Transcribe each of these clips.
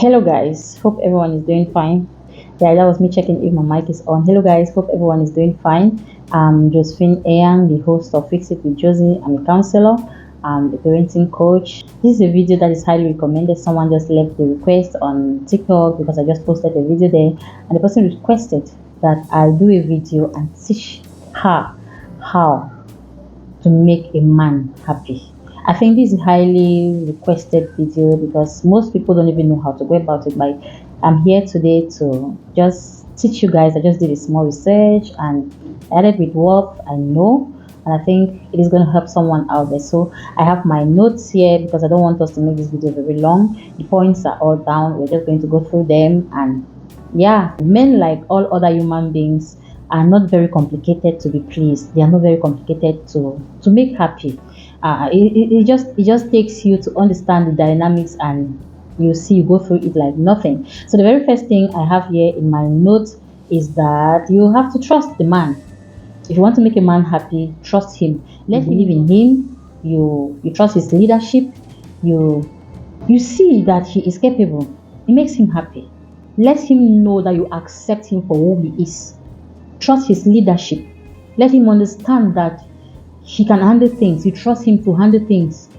Hello guys, hope everyone is doing fine. Yeah, that was me checking if my mic is on. Hello guys, hope everyone is doing fine. I'm Josephine Eyang, the host of Fix It with Josie. I'm a counselor, I'm a parenting coach. This is a video that is highly recommended. Someone just left the request on TikTok because I just posted a video there, and the person requested that I do a video and teach her how to make a man happy. I think this is a highly requested video because most people don't even know how to go about it. But I'm here today to just teach you guys. I just did a small research and added with what I know, and I think it is going to help someone out there. So I have my notes here because I don't want us to make this video very long. The points are all down. We're just going to go through them, and yeah, men, like all other human beings, are not very complicated to be pleased. They are not very complicated to make happy. It just takes you to understand the dynamics, and you see you go through it like nothing. So the very first thing I have here in my notes is that you have to trust the man. If you want to make a man happy, trust him. Let him believe in him. You trust his leadership. You see that he is capable. It makes him happy. Let him know that you accept him for who he is. Trust his leadership. Let him understand that he can handle things. You trust him to handle things.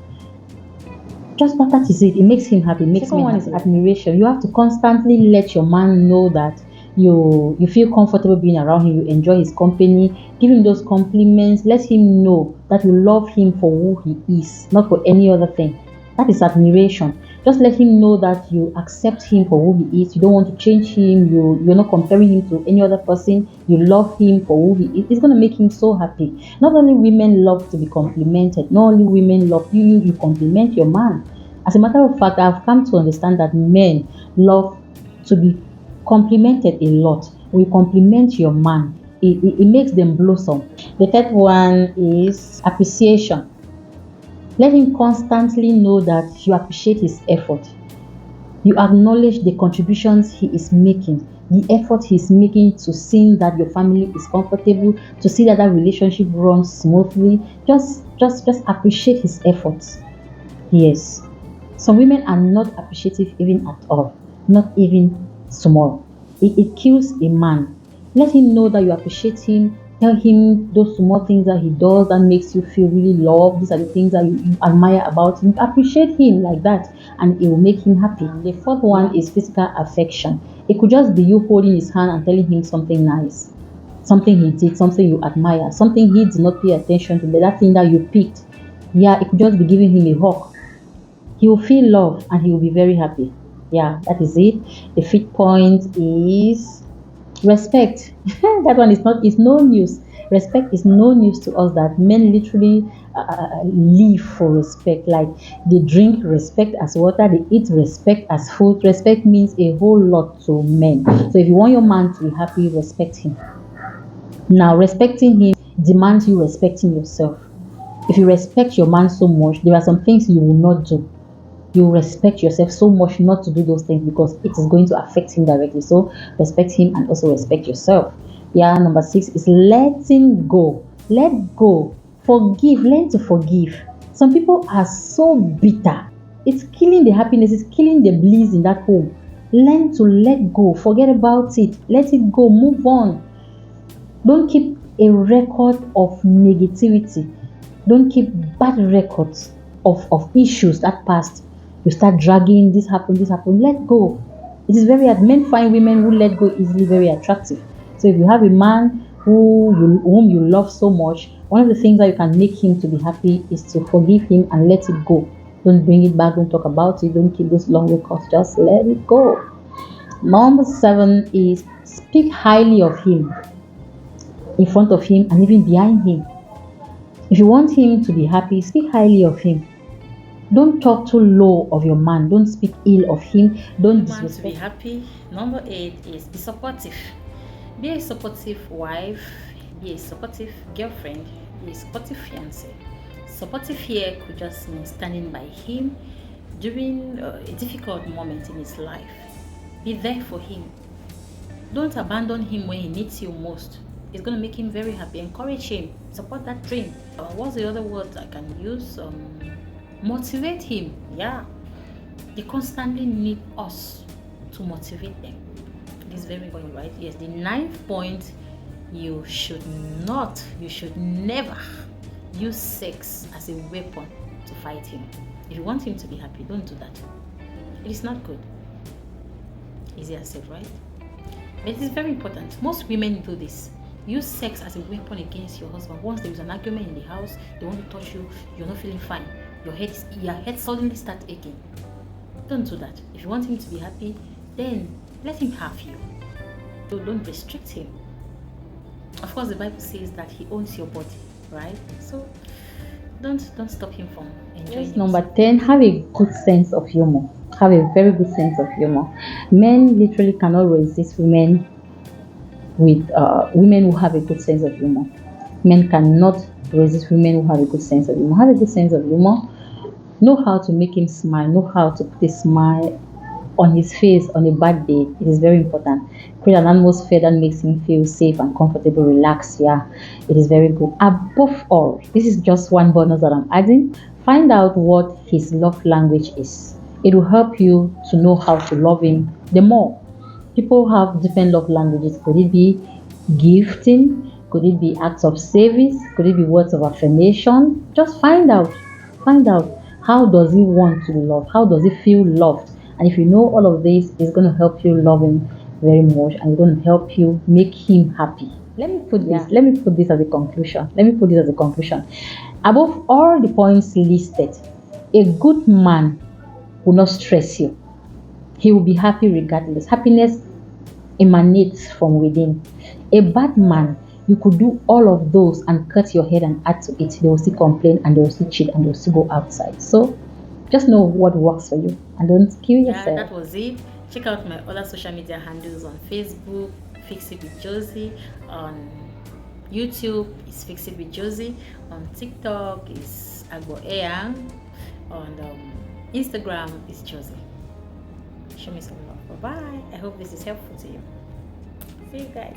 Just that is it. It makes him happy. It makes me happy. Second one is admiration. You have to constantly let your man know that you feel comfortable being around him. You enjoy his company. Give him those compliments. Let him know that you love him for who he is, not for any other thing. That is admiration. Just let him know that you accept him for who he is. You don't want to change him. You're not comparing him to any other person. You love him for who he is. It's going to make him so happy. Not only women love to be complimented. Not only women love you compliment your man. As a matter of fact, I've come to understand that men love to be complimented a lot. When you compliment your man, it makes them blossom. The third one is appreciation. Let him constantly know that you appreciate his effort. You acknowledge the contributions he is making, the effort he is making to see that your family is comfortable, to see that that relationship runs smoothly. Just appreciate his efforts. Yes. Some women are not appreciative even at all, not even small. It kills a man. Let him know that you appreciate him. Tell him those small things that he does that makes you feel really loved. These are the things that you admire about him. Appreciate him like that, and it will make him happy. The fourth one is physical affection. It could just be you holding his hand and telling him something nice, something he did, something you admire, something he did not pay attention to, but that thing that you picked. Yeah, it could just be giving him a hug. He will feel love and he will be very happy. Yeah, that is it. The fifth point is respect. That one is no news. Respect is no news to us, that men literally live for respect. Like, they drink respect as water, they eat respect as food. Respect means a whole lot to men. So if you want your man to be happy, respect him. Now, respecting him demands you respecting yourself. If you respect your man so much, there are some things you will not do. You respect yourself so much not to do those things because it is going to affect him directly. So respect him and also respect yourself. Yeah, number 6 is letting go. Let go. Forgive. Learn to forgive. Some people are so bitter. It's killing the happiness, it's killing the bliss in that home. Learn to let go. Forget about it. Let it go. Move on. Don't keep a record of negativity. Don't keep bad records of issues that passed. You start dragging, this happened. Let go. It is very hard. Men find women who let go easily very attractive. So if you have a man whom you love so much, one of the things that you can make him to be happy is to forgive him and let it go. Don't bring it back, don't talk about it, don't keep those long records, just let it go. Number 7 is speak highly of him, in front of him and even behind him. If you want him to be happy, speak highly of him. Don't talk too low of your man. Don't speak ill of him. Don't disrespect. To be happy. Number 8 is be supportive. Be a supportive wife. Be a supportive girlfriend. Be a supportive fiance. Supportive here could just mean standing by him during a difficult moment in his life. Be there for him. Don't abandon him when he needs you most. It's going to make him very happy. Encourage him. Support that dream. What's the other word I can use? Motivate him. Yeah, they constantly need us to motivate them. This is very important, right? Yes, the ninth point, you should never use sex as a weapon to fight him. If you want him to be happy, don't do that. It is not good. Easier said, right? But it is very important. Most women do this. Use sex as a weapon against your husband. Once there is an argument in the house, they want to touch you, you're not feeling fine. Your head suddenly starts aching. Don't do that. If you want him to be happy, then let him have you. So don't restrict him. Of course, the Bible says that he owns your body, right? So don't stop him from enjoying. Yes, number 10, have a good sense of humor. Have a very good sense of humor. Men literally cannot resist women who have a good sense of humor. Men cannot resist women who have a good sense of humor. Have a good sense of humor. Know how to make him smile. Know how to put a smile on his face on a bad day. It is very important. Create an atmosphere that makes him feel safe and comfortable, relaxed. Yeah, it is very good. Above all, this is just one bonus that I'm adding. Find out what his love language is. It will help you to know how to love him the more. People have different love languages. Could it be gifting? Could it be acts of service? Could it be words of affirmation? Just find out. Find out how does he want to be loved? How does he feel loved? And if you know all of this, it's going to help you love him very much, and it's going to help you make him happy. Let me put this as a conclusion. Above all the points listed, a good man will not stress you. He will be happy regardless. Happiness emanates from within. A bad man, you could do all of those and cut your head and add to it. They will still complain, and they will still cheat, and they will still go outside. So just know what works for you and don't kill yourself. Yeah, that was it. Check out my other social media handles on Facebook, Fix It with Josie. On YouTube, it's Fix It with Josie. On TikTok, it's Agbo Eyang. On Instagram, it's Josie. Show me some love. Bye bye. I hope this is helpful to you. See you guys.